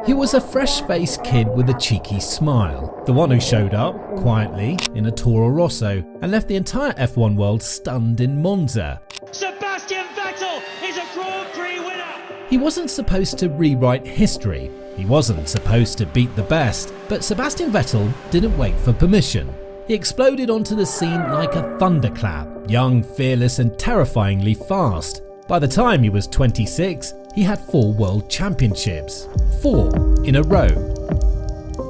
He was a fresh-faced kid with a cheeky smile, the one who showed up, quietly, in a Toro Rosso and left the entire F1 world stunned in Monza. Sebastian Vettel is a Grand Prix winner! He wasn't supposed to rewrite history, he wasn't supposed to beat the best, but Sebastian Vettel didn't wait for permission. He exploded onto the scene like a thunderclap, young, fearless and terrifyingly fast. By the time he was 26, he had 4 world championships, 4 in a row.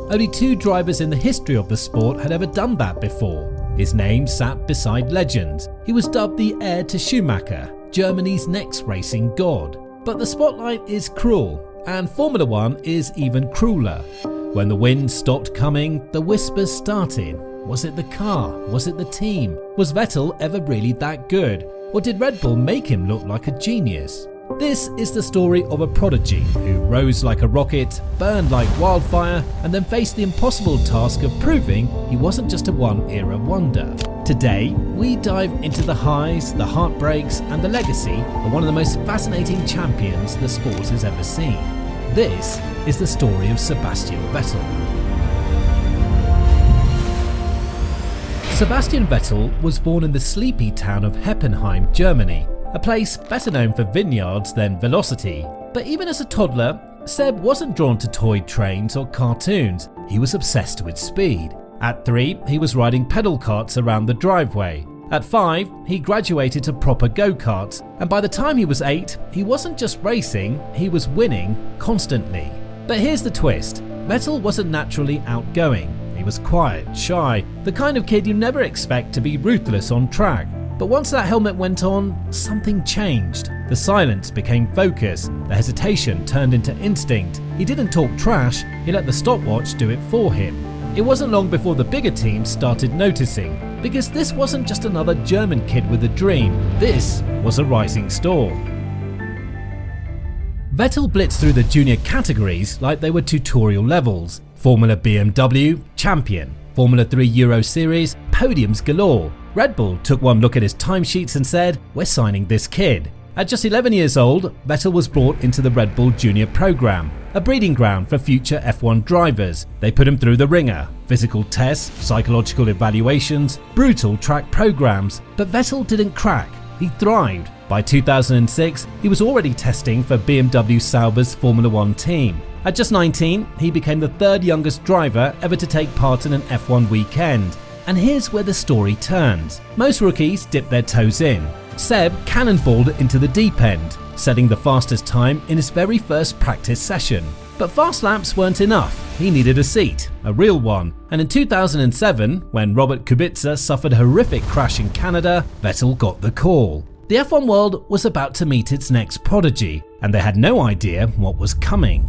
Only 2 drivers in the history of the sport had ever done that before. His name sat beside legends. He was dubbed the heir to Schumacher, Germany's next racing god. But the spotlight is cruel, and Formula 1 is even crueler. When the wind stopped coming, the whispers started. Was it the car? Was it the team? Was Vettel ever really that good? Or did Red Bull make him look like a genius? This is the story of a prodigy who rose like a rocket, burned like wildfire, and then faced the impossible task of proving he wasn't just a one-era wonder. Today, we dive into the highs, the heartbreaks, and the legacy of one of the most fascinating champions the sport has ever seen. This is the story of Sebastian Vettel. Sebastian Vettel was born in the sleepy town of Heppenheim, Germany, a place better known for vineyards than velocity. But even as a toddler, Seb wasn't drawn to toy trains or cartoons, he was obsessed with speed. At 3, he was riding pedal carts around the driveway. At 5, he graduated to proper go-karts, and by the time he was 8, he wasn't just racing, he was winning constantly. But here's the twist, Vettel wasn't naturally outgoing. He was quiet, shy, the kind of kid you never expect to be ruthless on track. But once that helmet went on, something changed. The silence became focus, the hesitation turned into instinct. He didn't talk trash, he let the stopwatch do it for him. It wasn't long before the bigger teams started noticing, because this wasn't just another German kid with a dream, this was a rising star. Vettel blitzed through the junior categories like they were tutorial levels. Formula BMW, champion. Formula 3 Euro Series, podiums galore. Red Bull took one look at his timesheets and said, "We're signing this kid." At just 11 years old, Vettel was brought into the Red Bull Junior program, a breeding ground for future F1 drivers. They put him through the ringer, physical tests, psychological evaluations, brutal track programs. But Vettel didn't crack, he thrived. By 2006, he was already testing for BMW Sauber's Formula 1 team. At just 19, he became the 3rd youngest driver ever to take part in an F1 weekend. And here's where the story turns. Most rookies dip their toes in. Seb cannonballed into the deep end, setting the fastest time in his very first practice session. But fast laps weren't enough. He needed a seat, a real one. And in 2007, when Robert Kubica suffered a horrific crash in Canada, Vettel got the call. The F1 world was about to meet its next prodigy, and they had no idea what was coming.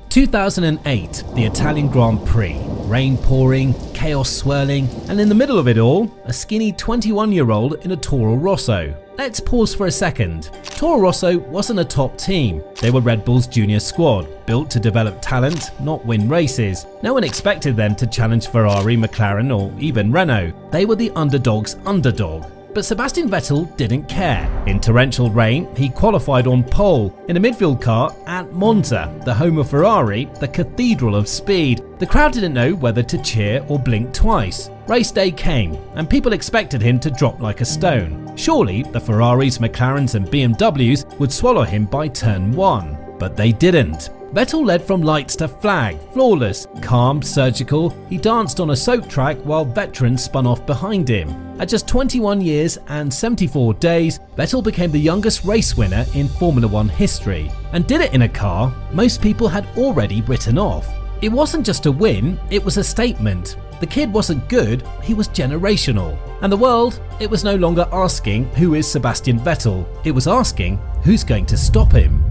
2008, the Italian Grand Prix. Rain pouring, chaos swirling, and in the middle of it all, a skinny 21-year-old in a Toro Rosso. Let's pause for a second. Toro Rosso wasn't a top team. They were Red Bull's junior squad, built to develop talent, not win races. No one expected them to challenge Ferrari, McLaren, or even Renault. They were the underdog's underdog. But Sebastian Vettel didn't care. In torrential rain, he qualified on pole in a midfield car at Monza, the home of Ferrari, the cathedral of speed. The crowd didn't know whether to cheer or blink twice. Race day came, and people expected him to drop like a stone. Surely the Ferraris, McLarens and BMWs would swallow him by turn 1. But they didn't. Vettel led from lights to flag, flawless, calm, surgical. He danced on a soap track while veterans spun off behind him. At just 21 years and 74 days, Vettel became the youngest race winner in Formula 1 history, and did it in a car most people had already written off. It wasn't just a win, it was a statement. The kid wasn't good, he was generational. And the world, it was no longer asking who is Sebastian Vettel, it was asking who's going to stop him.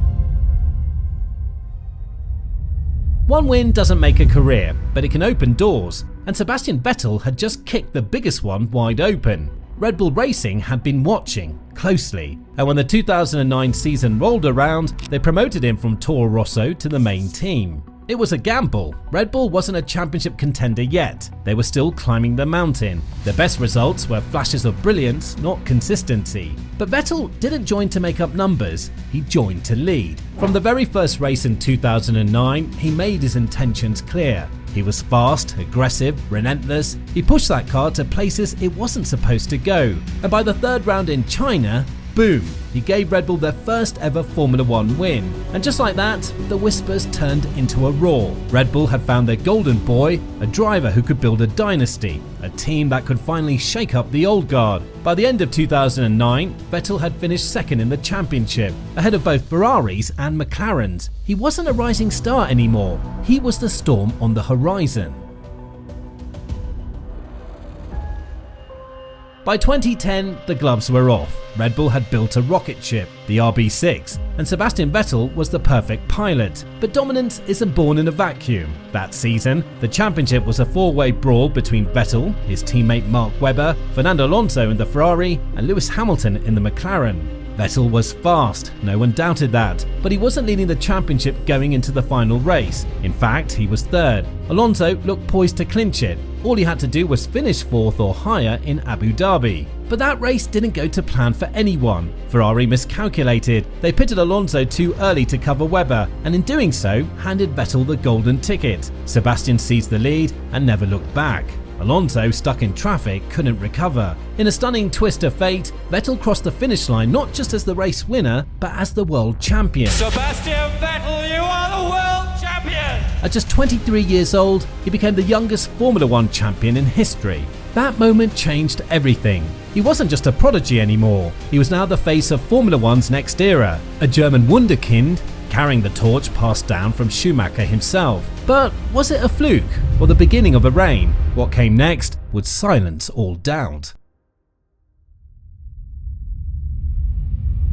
One win doesn't make a career, but it can open doors, and Sebastian Vettel had just kicked the biggest one wide open. Red Bull Racing had been watching closely, and when the 2009 season rolled around, they promoted him from Toro Rosso to the main team. It was a gamble. Red Bull wasn't a championship contender yet. They were still climbing the mountain. Their best results were flashes of brilliance, not consistency. But Vettel didn't join to make up numbers, he joined to lead. From the very first race in 2009, he made his intentions clear. He was fast, aggressive, relentless. He pushed that car to places it wasn't supposed to go. And by the third round in China, boom, he gave Red Bull their first ever Formula One win. And just like that, the whispers turned into a roar. Red Bull had found their golden boy, a driver who could build a dynasty, a team that could finally shake up the old guard. By the end of 2009, Vettel had finished second in the championship, ahead of both Ferraris and McLarens. He wasn't a rising star anymore, he was the storm on the horizon. By 2010, the gloves were off. Red Bull had built a rocket ship, the RB6, and Sebastian Vettel was the perfect pilot. But dominance isn't born in a vacuum. That season, the championship was a four-way brawl between Vettel, his teammate Mark Webber, Fernando Alonso in the Ferrari, and Lewis Hamilton in the McLaren. Vettel was fast, no one doubted that, but he wasn't leading the championship going into the final race. In fact, he was third. Alonso looked poised to clinch it. All he had to do was finish fourth or higher in Abu Dhabi. But that race didn't go to plan for anyone. Ferrari miscalculated. They pitted Alonso too early to cover Webber, and in doing so, handed Vettel the golden ticket. Sebastian seized the lead and never looked back. Alonso, stuck in traffic, couldn't recover. In a stunning twist of fate, Vettel crossed the finish line not just as the race winner, but as the world champion. Sebastian Vettel, you are the world champion! At just 23 years old, he became the youngest Formula One champion in history. That moment changed everything. He wasn't just a prodigy anymore, he was now the face of Formula One's next era, a German wunderkind, carrying the torch passed down from Schumacher himself. But was it a fluke or the beginning of a reign? What came next would silence all doubt.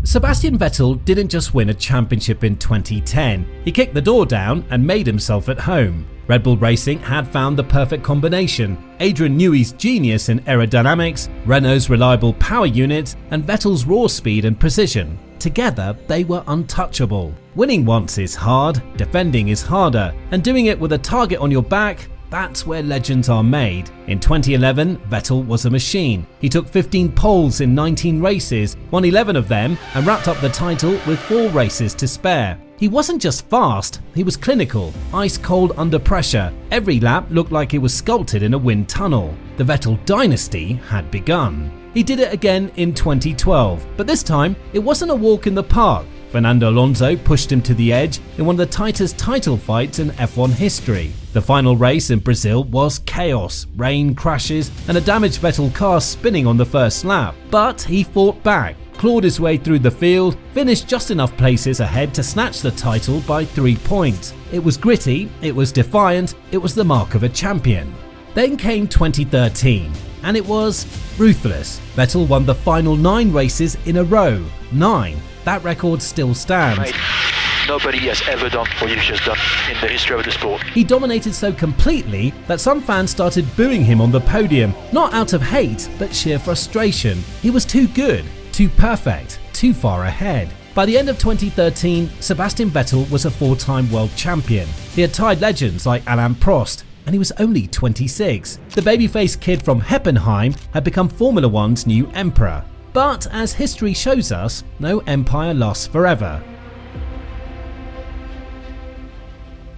Sebastian Vettel didn't just win a championship in 2010, he kicked the door down and made himself at home. Red Bull Racing had found the perfect combination: Adrian Newey's genius in aerodynamics, Renault's reliable power unit, and Vettel's raw speed and precision. Together, they were untouchable. Winning once is hard, defending is harder, and doing it with a target on your back, that's where legends are made. In 2011, Vettel was a machine. He took 15 poles in 19 races, won 11 of them, and wrapped up the title with 4 races to spare. He wasn't just fast, he was clinical, ice cold under pressure. Every lap looked like it was sculpted in a wind tunnel. The Vettel dynasty had begun. He did it again in 2012, but this time it wasn't a walk in the park. Fernando Alonso pushed him to the edge in one of the tightest title fights in F1 history. The final race in Brazil was chaos, rain, crashes, and a damaged Vettel car spinning on the first lap. But he fought back, clawed his way through the field, finished just enough places ahead to snatch the title by 3 points. It was gritty, it was defiant, it was the mark of a champion. Then came 2013, and it was ruthless. Vettel won the final 9 races in a row. 9. That record still stands. Mate, nobody has ever done what you've just done in the history of the sport. He dominated so completely that some fans started booing him on the podium, not out of hate, but sheer frustration. He was too good, too perfect, too far ahead. By the end of 2013, Sebastian Vettel was a 4-time world champion. He had tied legends like Alain Prost, and he was only 26. The babyface kid from Heppenheim had become Formula One's new emperor. But as history shows us, no empire lasts forever.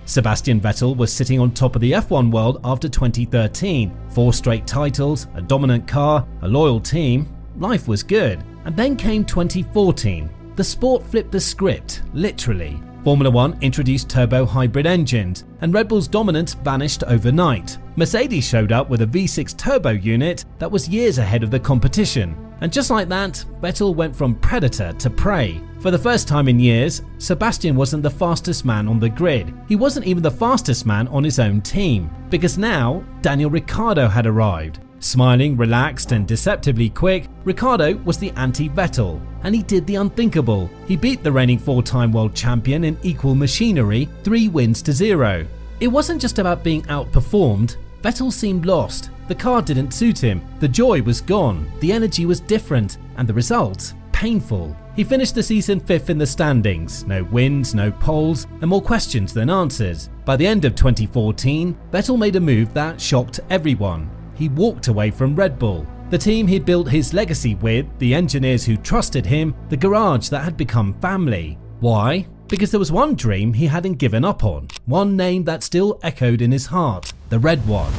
Sebastian Vettel was sitting on top of the F1 world after 2013. 4 straight titles, a dominant car, a loyal team. Life was good. And then came 2014. The sport flipped the script, literally. Formula One introduced turbo hybrid engines, and Red Bull's dominance vanished overnight. Mercedes showed up with a V6 turbo unit that was years ahead of the competition. And just like that, Vettel went from predator to prey. For the first time in years, Sebastian wasn't the fastest man on the grid. He wasn't even the fastest man on his own team, because now Daniel Ricciardo had arrived. Smiling, relaxed, and deceptively quick, Ricciardo was the anti-Vettel, and he did the unthinkable. He beat the reigning 4-time world champion in equal machinery, 3 wins to 0. It wasn't just about being outperformed. Vettel seemed lost. The car didn't suit him, the joy was gone, the energy was different, and the results painful. He finished the season 5th in the standings, no wins, no poles, and more questions than answers. By the end of 2014, Vettel made a move that shocked everyone. He walked away from Red Bull, the team he'd built his legacy with, the engineers who trusted him, the garage that had become family. Why? Because there was one dream he hadn't given up on, one name that still echoed in his heart, the Red One.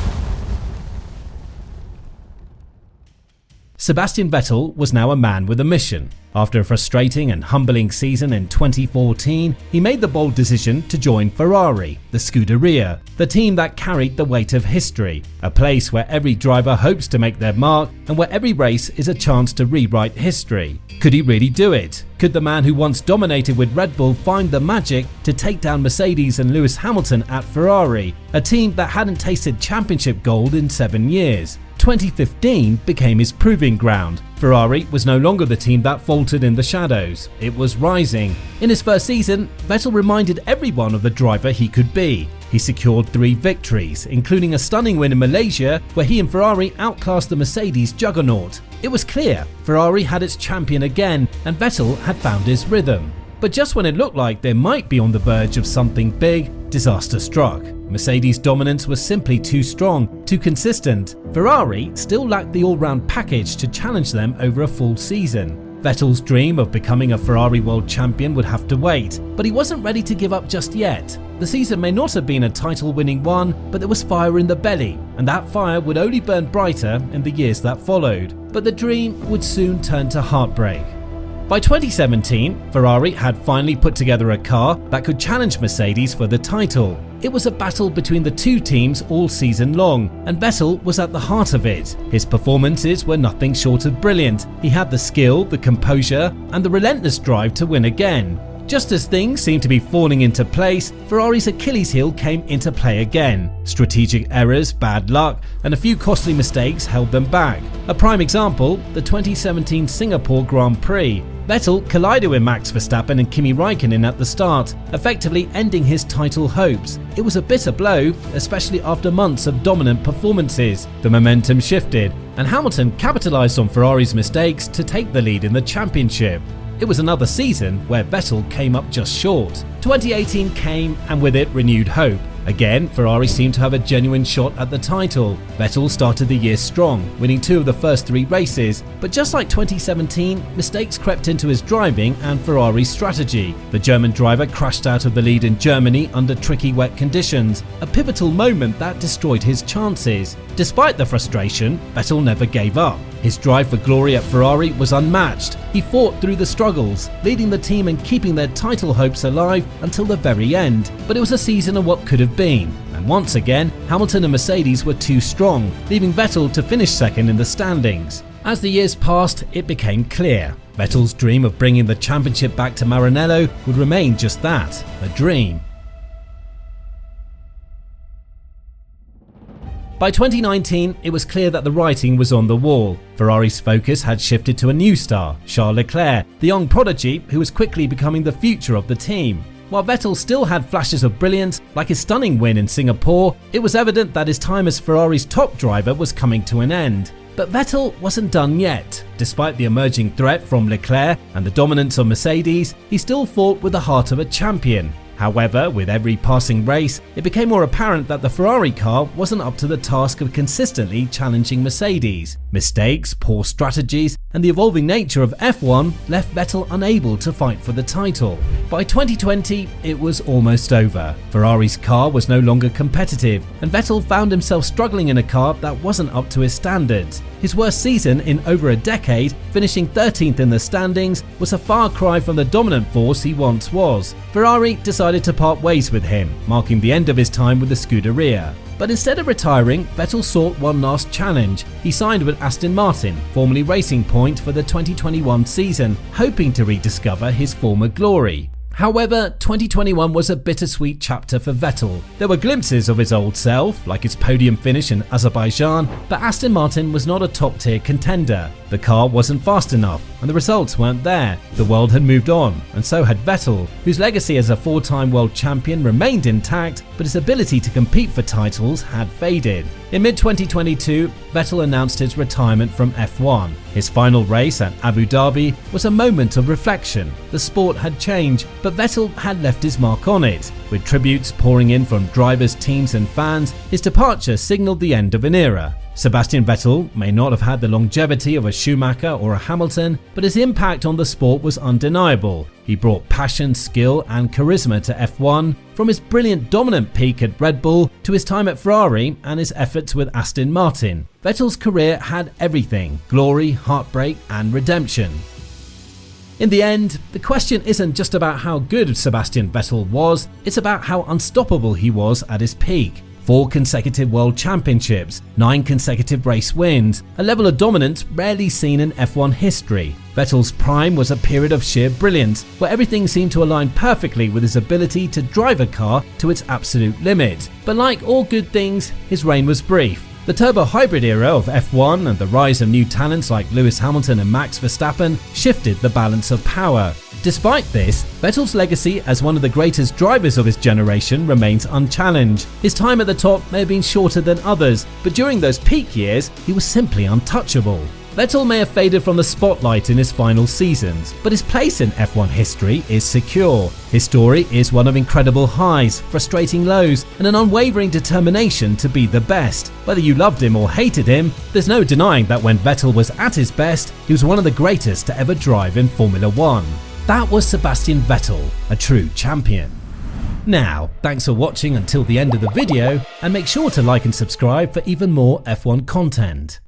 Sebastian Vettel was now a man with a mission. After a frustrating and humbling season in 2014, he made the bold decision to join Ferrari, the Scuderia, the team that carried the weight of history, a place where every driver hopes to make their mark and where every race is a chance to rewrite history. Could he really do it? Could the man who once dominated with Red Bull find the magic to take down Mercedes and Lewis Hamilton at Ferrari, a team that hadn't tasted championship gold in 7 years? 2015 became his proving ground. Ferrari was no longer the team that faltered in the shadows, it was rising. In his first season, Vettel reminded everyone of the driver he could be. He secured 3 victories, including a stunning win in Malaysia where he and Ferrari outclassed the Mercedes juggernaut. It was clear Ferrari had its champion again and Vettel had found his rhythm. But just when it looked like they might be on the verge of something big, disaster struck. Mercedes' dominance was simply too strong, too consistent. Ferrari still lacked the all-round package to challenge them over a full season. Vettel's dream of becoming a Ferrari world champion would have to wait, but he wasn't ready to give up just yet. The season may not have been a title-winning one, but there was fire in the belly, and that fire would only burn brighter in the years that followed. But the dream would soon turn to heartbreak. By 2017, Ferrari had finally put together a car that could challenge Mercedes for the title. It was a battle between the two teams all season long, and Vettel was at the heart of it. His performances were nothing short of brilliant. He had the skill, the composure, and the relentless drive to win again. Just as things seemed to be falling into place, Ferrari's Achilles heel came into play again. Strategic errors, bad luck, and a few costly mistakes held them back. A prime example, the 2017 Singapore Grand Prix. Vettel collided with Max Verstappen and Kimi Raikkonen at the start, effectively ending his title hopes. It was a bitter blow, especially after months of dominant performances. The momentum shifted, and Hamilton capitalized on Ferrari's mistakes to take the lead in the championship. It was another season where Vettel came up just short. 2018 came, and with it renewed hope. Again, Ferrari seemed to have a genuine shot at the title. Vettel started the year strong, winning 2 of the first 3 races, but just like 2017, mistakes crept into his driving and Ferrari's strategy. The German driver crashed out of the lead in Germany under tricky wet conditions, a pivotal moment that destroyed his chances. Despite the frustration, Vettel never gave up. His drive for glory at Ferrari was unmatched. He fought through the struggles, leading the team and keeping their title hopes alive until the very end. But it was a season of what could have been. And once again, Hamilton and Mercedes were too strong, leaving Vettel to finish second in the standings. As the years passed, it became clear. Vettel's dream of bringing the championship back to Maranello would remain just that, a dream. By 2019, it was clear that the writing was on the wall. Ferrari's focus had shifted to a new star, Charles Leclerc, the young prodigy who was quickly becoming the future of the team. While Vettel still had flashes of brilliance, like his stunning win in Singapore, it was evident that his time as Ferrari's top driver was coming to an end. But Vettel wasn't done yet. Despite the emerging threat from Leclerc and the dominance of Mercedes, he still fought with the heart of a champion. However, with every passing race, it became more apparent that the Ferrari car wasn't up to the task of consistently challenging Mercedes. Mistakes, poor strategies, and the evolving nature of F1 left Vettel unable to fight for the title. By 2020, it was almost over. Ferrari's car was no longer competitive, and Vettel found himself struggling in a car that wasn't up to his standards. His worst season in over a decade, finishing 13th in the standings, was a far cry from the dominant force he once was. Ferrari decided to part ways with him, marking the end of his time with the Scuderia. But instead of retiring, Vettel sought one last challenge. He signed with Aston Martin, formerly Racing Point, for the 2021 season, hoping to rediscover his former glory. However, 2021 was a bittersweet chapter for Vettel. There were glimpses of his old self, like his podium finish in Azerbaijan, but Aston Martin was not a top-tier contender. The car wasn't fast enough, and the results weren't there. The world had moved on, and so had Vettel, whose legacy as a 4-time world champion remained intact, but his ability to compete for titles had faded. In mid-2022, Vettel announced his retirement from F1. His final race at Abu Dhabi was a moment of reflection. The sport had changed, but Vettel had left his mark on it. With tributes pouring in from drivers, teams and fans, his departure signaled the end of an era. Sebastian Vettel may not have had the longevity of a Schumacher or a Hamilton, but his impact on the sport was undeniable. He brought passion, skill and charisma to F1, from his brilliant dominant peak at Red Bull to his time at Ferrari and his efforts with Aston Martin. Vettel's career had everything: glory, heartbreak and redemption. In the end, the question isn't just about how good Sebastian Vettel was, it's about how unstoppable he was at his peak. 4 consecutive world championships, 9 consecutive race wins, a level of dominance rarely seen in F1 history. Vettel's prime was a period of sheer brilliance, where everything seemed to align perfectly with his ability to drive a car to its absolute limit. But like all good things, his reign was brief. The turbo-hybrid era of F1 and the rise of new talents like Lewis Hamilton and Max Verstappen shifted the balance of power. Despite this, Vettel's legacy as one of the greatest drivers of his generation remains unchallenged. His time at the top may have been shorter than others, but during those peak years, he was simply untouchable. Vettel may have faded from the spotlight in his final seasons, but his place in F1 history is secure. His story is one of incredible highs, frustrating lows, and an unwavering determination to be the best. Whether you loved him or hated him, there's no denying that when Vettel was at his best, he was one of the greatest to ever drive in Formula 1. That was Sebastian Vettel, a true champion. Now, thanks for watching until the end of the video, and make sure to like and subscribe for even more F1 content.